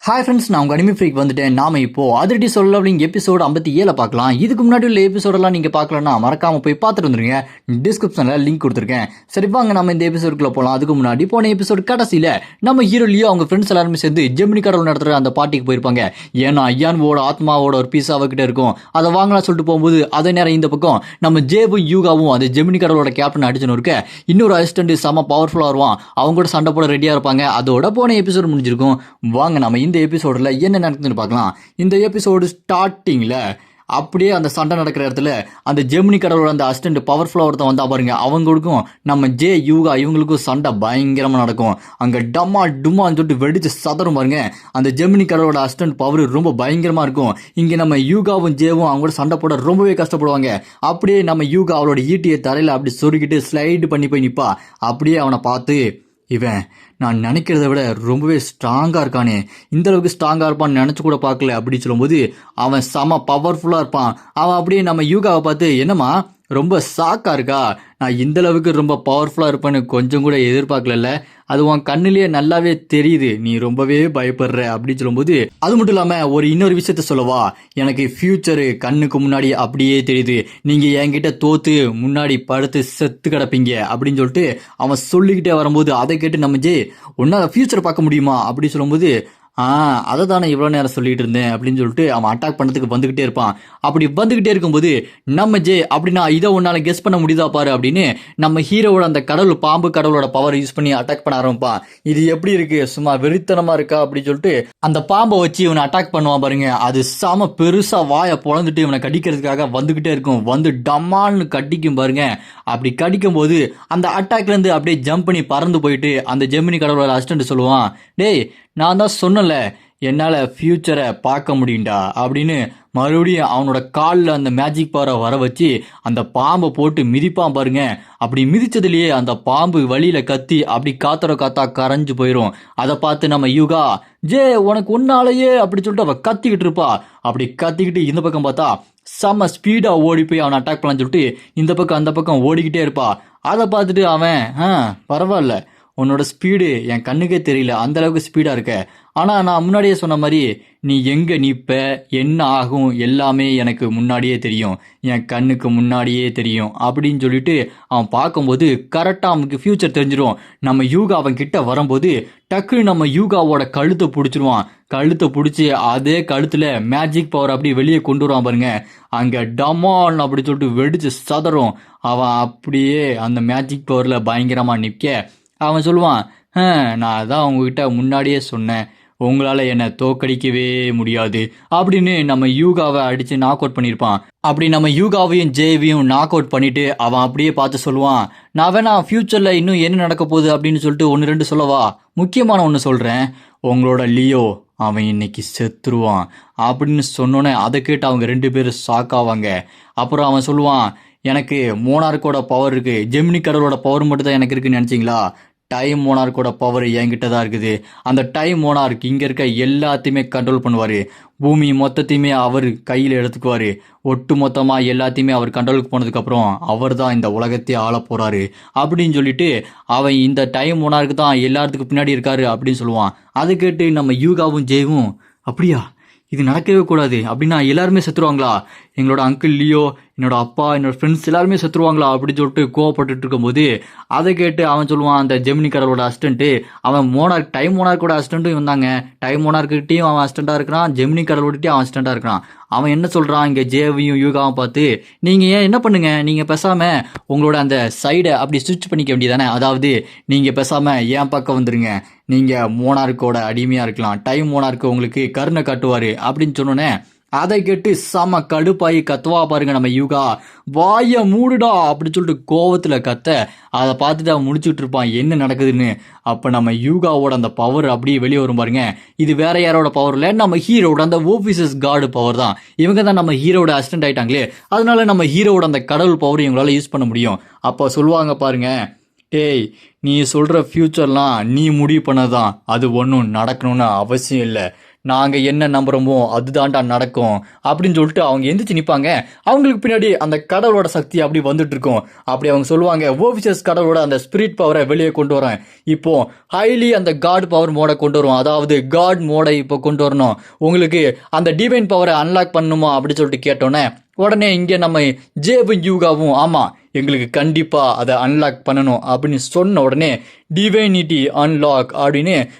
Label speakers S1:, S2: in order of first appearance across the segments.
S1: Hi friends, நான் உங்கள் anime freak வந்துட்டேன். நாம இப்போ அதிரடி சொல்லவலிங் எபிசோடு 57 பார்க்கலாம். இதுக்கு முன்னாடி உள்ள எபிசோடெல்லாம் நீங்கள் பார்க்கலன்னா மறக்காமல் போய் பார்த்துட்டு வந்துருங்க. டிஸ்கிரிப்ஷனில் லிங்க் கொடுத்துருக்கேன். சரி வாங்க நம்ம இந்த எபிசோடுக்குள்ளே போகலாம். அதுக்கு முன்னாடி போன எபிசோடு கடைசியில் நம்ம ஹீரோலியோ அவங்க ஃப்ரெண்ட்ஸ் எல்லாருமே சேர்ந்து ஜெமினி கடவுள் நடத்துகிற அந்த பார்ட்டிக்கு போயிருப்பாங்க. ஏன்னா ஐயான்வோட ஆத்மாவோட ஒரு பீஸ் அவகிட்ட இருக்கும். அதை வாங்கலாம் சொல்லிட்டு போகும்போது அதே நேரம் இந்த பக்கம் நம்ம ஜேவும் யூகாவும் அந்த ஜெமினி கடவுளோட கேப்டன் அடிச்சுன்னு இருக்க இன்னொரு அசிஸ்டன்ட் செம்ம பவர்ஃபுல்லாக வருவான். அவங்க கூட சண்டை போட ரெடியாக இருப்பாங்க. அதோட போன எபிசோடு முடிஞ்சிருக்கும். வாங்க நம்ம இந்த எபிசோடில் என்ன நடக்குதுன்னு பார்க்கலாம். இந்த எபிசோடு ஸ்டார்டிங்கில் அப்படியே அந்த சண்டை நடக்கிற இடத்துல அந்த ஜெமினி கடவுளோட அந்த அசிஸ்டன்ட் பவர்ஃபுல்லாக ஒருத்தன் வந்தா பாருங்க. அவங்களுக்கும் நம்ம ஜே யூகா இவங்களுக்கும் சண்டை பயங்கரமாக நடக்கும். அங்கே டம்மா டும்மான்னு சொல்லிட்டு வெடிச்சு சதறும் பாருங்க. அந்த ஜெமினி கடவுளோட அசிஸ்டன்ட் பவர் ரொம்ப பயங்கரமாக இருக்கும். இங்கே நம்ம யூகாவும் ஜேவும் அவங்க கூட சண்டை போட ரொம்பவே கஷ்டப்படுவாங்க. அப்படியே நம்ம யூகா அவளோட ஈட்டியை தரையில் அப்படி சொருக்கிட்டு ஸ்லைடு பண்ணி போய் நிற்பா. அப்படியே அவனை பார்த்து, இவன் நான் நினைக்கிறத விட ரொம்பவே ஸ்ட்ராங்காக இருக்கானே, இந்த அளவுக்கு ஸ்ட்ராங்காக இருப்பான்னு நினச்சி கூட பார்க்கல அப்படின்னு சொல்லும்போது அவன் செம பவர்ஃபுல்லாக இருப்பான். அவன் அப்படியே நம்ம யூகாவை பார்த்து, என்னம்மா ரொம்ப ஷாக்காக இருக்கா, நான் இந்த அளவுக்கு ரொம்ப பவர்ஃபுல்லாக இருப்பேன்னு கொஞ்சம் கூட எதிர்பார்க்கல, அது உன் கண்ணிலேயே நல்லாவே தெரியுது, நீ ரொம்பவே பயப்படுற அப்படின்னு சொல்லும்போது, அது மட்டும் இல்லாமல் ஒரு இன்னொரு விஷயத்த சொல்லவா, எனக்கு ஃபியூச்சரு கண்ணுக்கு முன்னாடி அப்படியே தெரியுது, நீங்கள் என்கிட்ட தோத்து முன்னாடி படுத்து செத்து கிடப்பீங்க அப்படின்னு சொல்லிட்டு அவன் சொல்லிக்கிட்டே வரும்போது அதை கேட்டு நம்ம ஜே, ஒன்றால் ஃபியூச்சரை பார்க்க முடியுமா அப்படின்னு சொல்லும்போது, அதை தானே இவ்வளோ நேரம் சொல்லிட்டு இருந்தேன் அப்படின்னு சொல்லிட்டு அவன் அட்டாக் பண்ணுறதுக்கு வந்துக்கிட்டே இருப்பான். அப்படி வந்துக்கிட்டே இருக்கும்போது நம்ம ஜே, அப்படின்னா இதை உன்னால் கெஸ் பண்ண முடியுதா பாரு அப்படின்னு நம்ம ஹீரோவோட அந்த கடவுள் பாம்பு கடவுளோட பவர் யூஸ் பண்ணி அட்டாக் பண்ண ஆரம்பிப்பான். இது எப்படி இருக்கு, சும்மா வெறித்தனமாக இருக்கா அப்படின்னு சொல்லிட்டு அந்த பாம்பை வச்சு இவனை அட்டாக் பண்ணுவான் பாருங்க. அது செம பெருசாக வாயை பொழந்துட்டு இவனை கடிக்கிறதுக்காக வந்துக்கிட்டே இருக்கும். வந்து டம்மான்னு கடிக்கும் பாருங்க. அப்படி கடிக்கும் போது அந்த அட்டாக்லேருந்து அப்படியே ஜம்ப் பண்ணி பறந்து போயிட்டு அந்த ஜெமினி கடவுளோட அசிஸ்டன்ட் சொல்லுவான், டேய் நான் தான் சொன்னல என்னால் ஃப்யூச்சரை பார்க்க முடியும்டா அப்படின்னு மறுபடியும் அவனோட காலில் அந்த மேஜிக் பவரை வர வச்சு அந்த பாம்பை போட்டு மிதிப்பான் பாருங்க. அப்படி மிதிச்சதுலேயே அந்த பாம்பு வழியில் கத்தி அப்படி காத்தா கரைஞ்சு போயிடும். அதை பார்த்து நம்ம யூகா, ஜே உனக்கு ஒன்னாலேயே அப்படி சொல்லிட்டு அவள் கத்திக்கிட்டு இருப்பா. அப்படி கத்திக்கிட்டு இந்த பக்கம் பார்த்தா செம்ம ஸ்பீடாக ஓடி போய் அவனை அட்டாக் பண்ணலான்னு சொல்லிட்டு இந்த பக்கம் அந்த பக்கம் ஓடிக்கிட்டே இருப்பா. அதை பார்த்துட்டு அவன், பரவாயில்ல, உன்னோட ஸ்பீடு என் கண்ணுக்கே தெரியல, அந்த அளவுக்கு ஸ்பீடாக இருக்க, ஆனால் நான் முன்னாடியே சொன்ன மாதிரி நீ எங்கே நிற்ப என்ன ஆகும் எல்லாமே எனக்கு முன்னாடியே தெரியும், என் கண்ணுக்கு முன்னாடியே தெரியும் அப்படின்னு சொல்லிட்டு அவன் பார்க்கும்போது கரெக்டாக அவனுக்கு ஃப்யூச்சர் தெரிஞ்சிடும். நம்ம யூகா அவன் கிட்ட வரும்போது டக்குன்னு நம்ம யூகாவோட கழுத்தை பிடிச்சிருவான். கழுத்தை பிடிச்சி அதே கழுத்தில் மேஜிக் பவர் அப்படி வெளியே கொண்டு வருவான் பாருங்க. அங்கே டமால் அப்படி சொல்லிட்டு வெடிச்சு சதறும். அவன் அப்படியே அந்த மேஜிக் பவரில் பயங்கரமாக நிற்க அவன் சொல்லுவான், நான் அதான் உங்ககிட்ட முன்னாடியே சொன்னேன், உங்களால் என்னை தோக்கடிக்கவே முடியாது அப்படின்னு நம்ம யூகாவை அடித்து நாக் அவுட் பண்ணியிருப்பான். அப்படி நம்ம யூகாவையும் ஜேவையும் நாக் அவுட் பண்ணிவிட்டு அவன் அப்படியே பார்த்து சொல்லுவான், நான் வேணா ஃப்யூச்சரில் இன்னும் என்ன நடக்க போகுது அப்படின்னு சொல்லிட்டு 1-2 சொல்லவா, முக்கியமான ஒன்று சொல்கிறேன், உங்களோட லியோ அவன் இன்னைக்கு செத்துருவான் அப்படின்னு சொன்னோன்னே அதை கேட்டு அவங்க 2 பேரும் ஷாக் ஆவாங்க. அப்புறம் அவன் சொல்லுவான், எனக்கு மோனார்க்கோட பவர் இருக்குது, ஜெமினி கடவுளோட பவர் மட்டும் தான் எனக்கு இருக்குன்னு நினச்சிங்களா, டைம் மோனார்க்கோட பவர் என்கிட்ட தான் இருக்குது. அந்த டைம் மோனார்க் இங்கே இருக்க எல்லாத்தையுமே கண்ட்ரோல் பண்ணுவார். பூமி மொத்தத்தையுமே அவர் கையில் எடுத்துக்குவார். ஒட்டு மொத்தமாக எல்லாத்தையுமே அவர் கண்ட்ரோலுக்கு போனதுக்கப்புறம் அவர் தான் இந்த உலகத்தையே ஆள போகிறாரு அப்படின்னு சொல்லிட்டு அவன் இந்த டைம் மோனார்க்கு தான் எல்லாத்துக்கு பின்னாடி இருக்காரு அப்படின்னு சொல்லுவான். அதை கேட்டு நம்ம யூகாவும் ஜேவும், அப்படியா இது நடக்கவே கூடாது அப்படின்னா எல்லாருமே செத்துருவாங்களா, எங்களோட அங்கிள் லியோ, என்னோட அப்பா, என்னோட ஃப்ரெண்ட்ஸ் எல்லாருமே செத்துருவாங்களா அப்படின்னு சொல்லிட்டு கோவப்பட்டு இருக்கும்போது அதை கேட்டு அவன் சொல்லுவான், அந்த ஜெமினி கடவுளோட அசிஸ்டன்ட்டு, அவன் மோனார்க் டைம் மோனார்க்கோட அசிஸ்டண்ட்டும் வந்தாங்க, டைம் மோனார்க்கிட்டையும் அவன் அசிஸ்டண்ட்டாக இருக்கிறான், ஜெமினி கடவுள்கிட்டையும் அவன் அசிஸ்டண்ட்டாக இருக்கிறான். அவன் என்ன சொல்கிறான், இங்கே ஜேவையும் யூகாவும் பார்த்து, நீங்கள் ஏன் என்ன பண்ணுங்க, நீங்கள் பேசாமல் உங்களோட அந்த சைடை அப்படி ஸ்விட்ச் பண்ணிக்க வேண்டியதானே, அதாவது நீங்கள் பேசாமல் என் பக்கம் வந்துடுங்க, நீங்கள் மோனார்க்கோட அடிமையாக இருக்கலாம், டைம் மோனார்க்கு உங்களுக்கு கருணை காட்டுவார் அப்படின்னு சொன்னோன்னே அதை கேட்டு செம கடுப்பாகி கத்துவா பாருங்க நம்ம யூகா, வாய மூடுடா அப்படி சொல்லிட்டு கோவத்தில் கத்த அதை பார்த்துட்டு அவன் முடிச்சுட்டு இருப்பான் என்ன நடக்குதுன்னு. அப்போ நம்ம யூகாவோட அந்த பவர் அப்படியே வெளியே வரும் பாருங்க. இது வேற யாரோட பவர் இல்லை, நம்ம ஹீரோட அந்த ஓஃபீஸஸ் கார்டு பவர் தான். இவங்க தான் நம்ம ஹீரோட அசிஸ்டன்ட் ஆயிட்டாங்களே, அதனால நம்ம ஹீரோட அந்த கடவுள் பவர் இவங்களால யூஸ் பண்ண முடியும். அப்போ சொல்லுவாங்க பாருங்க, டேய் நீ சொல்கிற ஃப்யூச்சர்லாம் நீ முடிவு பண்ணதான், அது ஒன்றும் நடக்கணும்னு அவசியம் இல்லை, நாங்கள் என்ன நம்புகிறோமோ அதுதான்டா நடக்கும் அப்படின்னு சொல்லிட்டு அவங்க எந்திரிச்சு நிற்பாங்க. அவங்களுக்கு பின்னாடி அந்த கடவுளோட சக்தி அப்படி வந்துட்டு இருக்கும். அப்படி அவங்க சொல்லுவாங்க, ஓவிசஸ் கடவுளோட அந்த ஸ்பிரிட் பவரை வெளியே கொண்டு வரேன், இப்போ ஹைலி அந்த காட் பவர் மோடை கொண்டு வரும், அதாவது காட் மோடை இப்போ கொண்டு வரணும், உங்களுக்கு அந்த டிவைன் பவரை அன்லாக் பண்ணணுமா அப்படி சொல்லிட்டு கேட்டோன்னே உடனே இங்கே நம்ம ஜேவும் யூகாவும் ஆமாம் எங்களுக்கு கண்டிப்பாக அதை அன்லாக் பண்ணணும் அப்படின்னு சொன்ன உடனே டிவைனிட்டி அன்லாக் அப்படின்னு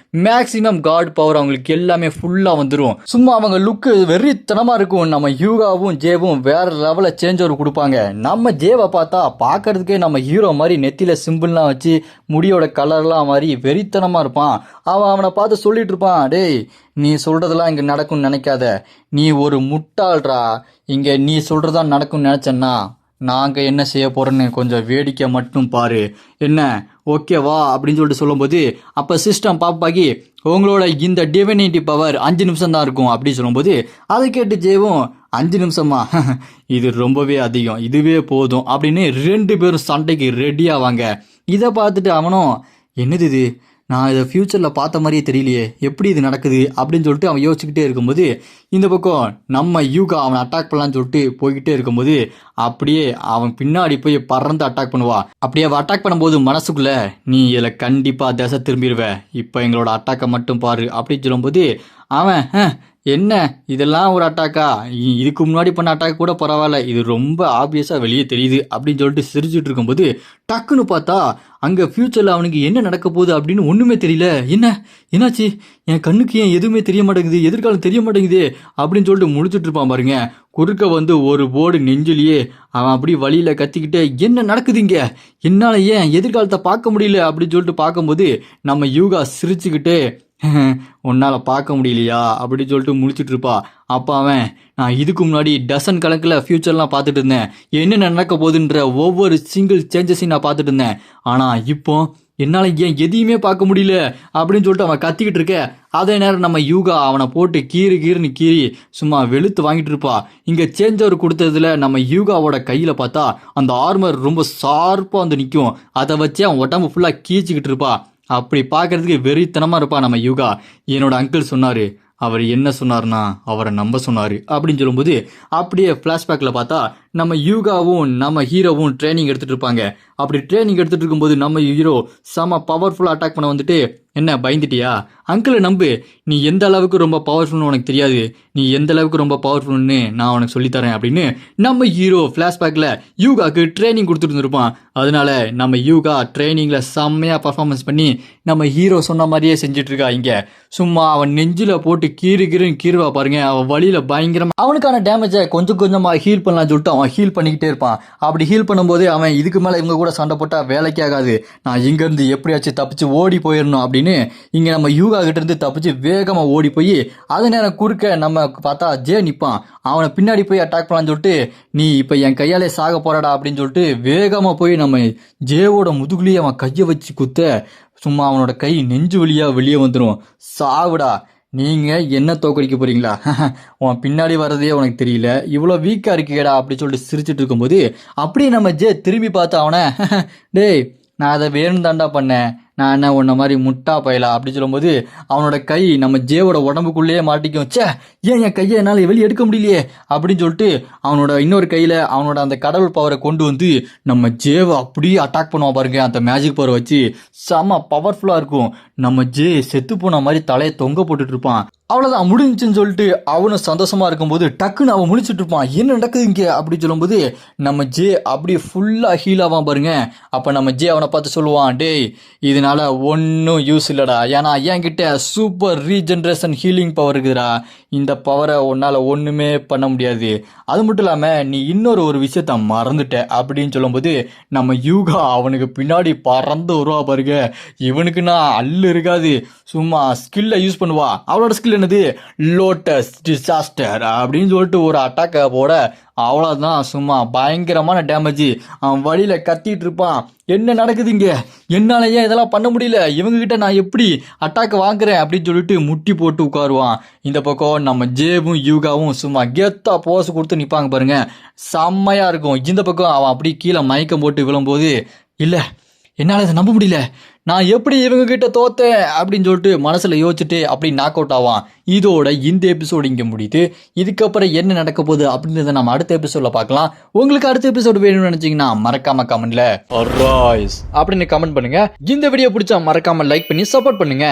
S1: மேக்ஸிமம் காட் பவர் அவங்களுக்கு எல்லாமே ஃபுல்லாக வந்துடும். சும்மா அவங்க லுக்கு வெறித்தனமாக இருக்கும். நம்ம யூகாவும் ஜேவும் வேற லெவலில் சேஞ்ச் ஓவர் கொடுப்பாங்க. நம்ம ஜேவை பார்த்தா பார்க்கறதுக்கே நம்ம ஹீரோ மாதிரி நெத்தியில் சிம்பிள்லாம் வச்சு முடியோட கலர்லாம் மாதிரி வெறித்தனமாக இருப்பான். அவனை பார்த்து சொல்லிட்டு இருப்பான், டேய் நீ சொல்கிறதெல்லாம் இங்கே நடக்கும்னு நினைக்காத, நீ ஒரு முட்டாள்ரா, இங்கே நீ சொல்கிறதா நடக்கும்னு நினச்சேன்னா நாங்கள் என்ன செய்ய போகிறோன்னு கொஞ்சம் வேடிக்கை மட்டும் பாரு, என்ன ஓகேவா அப்படின்னு சொல்லிட்டு சொல்லும்போது அப்போ சிஸ்டம் பாப்பாக்கி உங்களோட இந்த டிவைனிட்டி பவர் 5 நிமிஷம் தான் இருக்கும் அப்படின்னு சொல்லும்போது அதை கேட்டு ஜேவும் 5 நிமிஷமா இது ரொம்பவே அதிகம், இதுவே போதும் அப்படின்னு 2 பேரும் சண்டைக்கு ரெடி ஆவாங்க. இதை பார்த்துட்டு அவனும் என்னது இது, நான் இதை ஃப்யூச்சரில் பார்த்த மாதிரியே தெரியலையே, எப்படி இது நடக்குது அப்படின்னு சொல்லிட்டு அவன் யோசிச்சுக்கிட்டே இருக்கும்போது இந்த பக்கம் நம்ம யூகா அவனை அட்டாக் பண்ணலான்னு சொல்லிட்டு போய்கிட்டே இருக்கும்போது அப்படியே அவன் பின்னாடி போய் பறந்து அட்டாக் பண்ணுவா. அப்படியே அவன் அட்டாக் பண்ணும்போது மனசுக்குள்ள நீ இதில் கண்டிப்பாக திசை திரும்பிடுவ, இப்போ எங்களோட அட்டாக்கை மட்டும் பாரு அப்படின்னு சொல்லும்போது அவன் என்ன இதெல்லாம் ஒரு அட்டாக்கா, இதுக்கு முன்னாடி பண்ண அட்டாக் கூட பரவாயில்ல, இது ரொம்ப ஆப்வியஸாக வெளியே தெரியுது அப்படின்னு சொல்லிட்டு சிரிச்சுட்டு இருக்கும்போது டக்குன்னு பார்த்தா அங்கே ஃப்யூச்சரில் அவனுக்கு என்ன நடக்க போகுது அப்படின்னு ஒன்றுமே தெரியல. என்னாச்சு, என் கண்ணுக்கு ஏன் எதுவுமே தெரிய மாட்டேங்குது, எதிர்காலம் தெரிய மாட்டேங்குது அப்படின்னு சொல்லிட்டு முடிச்சுட்டு இருப்பான் பாருங்க. குறுக்க வந்து ஒரு போர்டு நெஞ்சிலேயே அவன் அப்படி வழியில் கத்திக்கிட்டே என்ன நடக்குதுங்க, என்னால் ஏன் எதிர்காலத்தை பார்க்க முடியல அப்படின்னு சொல்லிட்டு பார்க்கும்போது நம்ம யூகா சிரிச்சுக்கிட்டே உன்னால் பார்க்க முடியலையா அப்படின்னு சொல்லிட்டு முடிச்சுட்டு இருப்பா. அப்போ அவன் நான் இதுக்கு முன்னாடி டசன் கணக்கில் ஃப்யூச்சர்லாம் பார்த்துட்டு இருந்தேன், என்ன நடக்க போகுதுன்ற ஒவ்வொரு சிங்கிள் சேஞ்சஸையும் நான் பார்த்துட்டு இருந்தேன், ஆனால் இப்போ என்னால் ஏன் எதையுமே பார்க்க முடியல அப்படின்னு சொல்லிட்டு அவன் கத்திக்கிட்டு இருக்க. அதே நேரம் நம்ம யூகா அவனை போட்டு கீறுன்னு கீறி சும்மா வெளுத்து வாங்கிட்டு இருப்பா. இங்கே சேஞ்ச் ஓவர் கொடுத்ததுல நம்ம யூகாவோட கையில் பார்த்தா அந்த ஆர்மர் ரொம்ப ஷார்ப்பாக வந்து நிற்கும், அதை வச்சு அவன் உடம்பு ஃபுல்லாக கீச்சிக்கிட்டு இருப்பா. அப்படி பார்க்கறதுக்கு வெறித்தனமாக இருப்பா நம்ம யூகா. என்னோட அங்கிள் சொன்னார், அவர் என்ன சொன்னார்னா அவரை நம்ப சொன்னார் அப்படின்னு சொல்லும்போது அப்படியே ஃப்ளாஷ்பேக்கில் பார்த்தா நம்ம யூகாவும் நம்ம ஹீரோவும் ட்ரைனிங் எடுத்துகிட்டு இருப்பாங்க. அப்படி ட்ரைனிங் எடுத்துகிட்டு இருக்கும்போது நம்ம ஹீரோ செம பவர்ஃபுல்லாக அட்டாக் பண்ண வந்துட்டு என்ன பயந்துட்டியா, அங்கிளை நம்பு, நீ எந்த அளவுக்கு ரொம்ப பவர்ஃபுல்னு உனக்கு தெரியாது, நீ எந்த அளவுக்கு ரொம்ப பவர்ஃபுல்னு நான் உனக்கு சொல்லித்தரேன் அப்படின்னு நம்ம ஹீரோ ஃப்ளாஷ்பேக்கில் யூகாவுக்கு ட்ரைனிங் கொடுத்துட்டு இருந்திருப்பான். அதனால நம்ம யூகா ட்ரைனிங்கில் செம்மையாக பர்ஃபார்மன்ஸ் பண்ணி நம்ம ஹீரோ சொன்ன மாதிரியே செஞ்சுட்டு இருக்கா. இங்கே சும்மா அவன் நெஞ்சில் போட்டு கீறுவா பாருங்க. அவன் வழியில் பயங்கரமாக அவனுக்கான டேமேஜை கொஞ்சம் கொஞ்சமாக ஹீல் பண்ணலாம்னு சொல்லிட்டு அவன் ஹீல் பண்ணிக்கிட்டே இருப்பான். அப்படி ஹீல் பண்ணும்போது அவன் இதுக்கு மேலே இவங்க கூட சண்டை போட்டால் வேலைக்கு ஆகாது, நான் இங்கேருந்து எப்படியாச்சும் தப்பிச்சு ஓடி போயிடணும் அப்படின்னு இங்கே நம்ம யூகா கிட்ட இருந்து தப்பிச்சு வேகமாக ஓடி போய் அதே நேரம் குறுக்க நம்ம பார்த்தா ஜே நிற்பான். அவனை பின்னாடி போய் அட்டாக் பண்ணலான்னு சொல்லிட்டு நீ இப்போ என் கையாலே சாக போறாடா அப்படின்னு சொல்லிட்டு வேகமாக போய் நம்ம ஜேவோட முதுகுலேயே அவன் கையை வச்சு குத்த சும்மா அவனோட கை நெஞ்சு வழியாக வெளியே வந்துடும். சாவுடா, நீங்கள் என்ன தோக்கடிக்க போறீங்களா, உன் பின்னாடி வர்றதே உனக்கு தெரியல, இவ்வளோ வீக்காக இருக்கீடா அப்படின்னு சொல்லிட்டு சிரிச்சுட்டு இருக்கும்போது அப்படியே நம்ம ஜே திரும்பி பார்த்து அவனை டேய் நான் அதை வேணும் தாண்டா பண்ணேன், நான் என்ன உன்ன மாதிரி முட்டா பயலா அப்படி சொல்லும்போது அவனோட கை நம்ம ஜேவோட உடம்புக்குள்ளேயே மாட்டிக்கும். சே ஏன் என் கையை என்னால் வெளியே எடுக்க முடியலையே அப்படின்னு சொல்லிட்டு அவனோட இன்னொரு கையில் அவனோட அந்த கடவுள் பவரை கொண்டு வந்து நம்ம ஜேவை அப்படியே அட்டாக் பண்ணுவான் பாருங்க. அந்த மேஜிக் பவரை வச்சு செம்ம பவர்ஃபுல்லாக இருக்கும். நம்ம ஜே செத்து போன மாதிரி தலையை தொங்க போட்டுட்டு இருப்பான். அவ்வளோதான் முடிஞ்சுன்னு சொல்லிட்டு அவனும் சந்தோஷமா இருக்கும்போது டக்குன்னு அவன் முழிச்சுட்டு இருப்பான். என்ன நடக்குது இங்கே அப்படின்னு சொல்லும்போது நம்ம ஜே அப்படியே ஃபுல்லாக ஹீல் ஆவான் பாருங்க. அப்போ நம்ம ஜே அவனை பார்த்து சொல்லுவான், டேய் இதனால ஒன்றும் யூஸ் இல்லைடா, ஏன்னா என்கிட்ட சூப்பர் ரீஜென்ரேஷன் ஹீலிங் பவர் இருக்குதுடா, இந்த பவரை உன்னால் ஒன்றுமே பண்ண முடியாது, அது மட்டும் இல்லாமல் நீ ஒரு விஷயத்த மறந்துட்ட அப்படின்னு சொல்லும்போது நம்ம யூகா அவனுக்கு பின்னாடி பறந்து வருவா பாருங்க. இவனுக்கு நான் அல்லு இருக்காது, சும்மா ஸ்கில்லை யூஸ் பண்ணுவா. அவளோட ஸ்கில் என்னது, லோட்டஸ் டிசாஸ்டர் அப்படின்னு சொல்லிட்டு ஒரு அட்டாக்கை போட அவ்வளோதான், சும்மா பயங்கரமான டேமேஜ். அவன் வழியில் கத்திட்டு இருப்பான், என்ன நடக்குது இங்கே, என்னால் ஏன் இதெல்லாம் பண்ண முடியல, இவங்ககிட்ட நான் எப்படி அட்டாக் வாங்குறேன் அப்படின்னு சொல்லிட்டு முட்டி போட்டு உட்காருவான். இந்த பக்கம் நம்ம ஜேவும் யூகாவும் சும்மா கெத்தா போஸ் கொடுத்து நிற்பாங்க பாருங்க, செம்மையாக இருக்கும். இந்த பக்கம் அவன் அப்படி கீழே மயக்கம் போட்டு விழும்போது இல்லை என்னால் இதை நம்ப முடியல, நான் எப்படி இவங்க கிட்ட தோத்தேன் அப்படின்னு சொல்லிட்டு மனசுல யோசிச்சுட்டு அப்படி நாக் அவுட் ஆவான். இதோட இந்த எபிசோடு இங்க முடியுது. இதுக்கப்புறம் என்ன நடக்க போகுது அப்படின்றத நம்ம அடுத்த எபிசோட்ல பார்க்கலாம். உங்களுக்கு அடுத்த எபிசோடு வேணும்னு நினைச்சீங்கன்னா மறக்காம கமெண்ட்ல அப்படின்னு கமெண்ட் பண்ணுங்க. இந்த வீடியோ பிடிச்சா மறக்காம லைக் பண்ணி சப்போர்ட் பண்ணுங்க.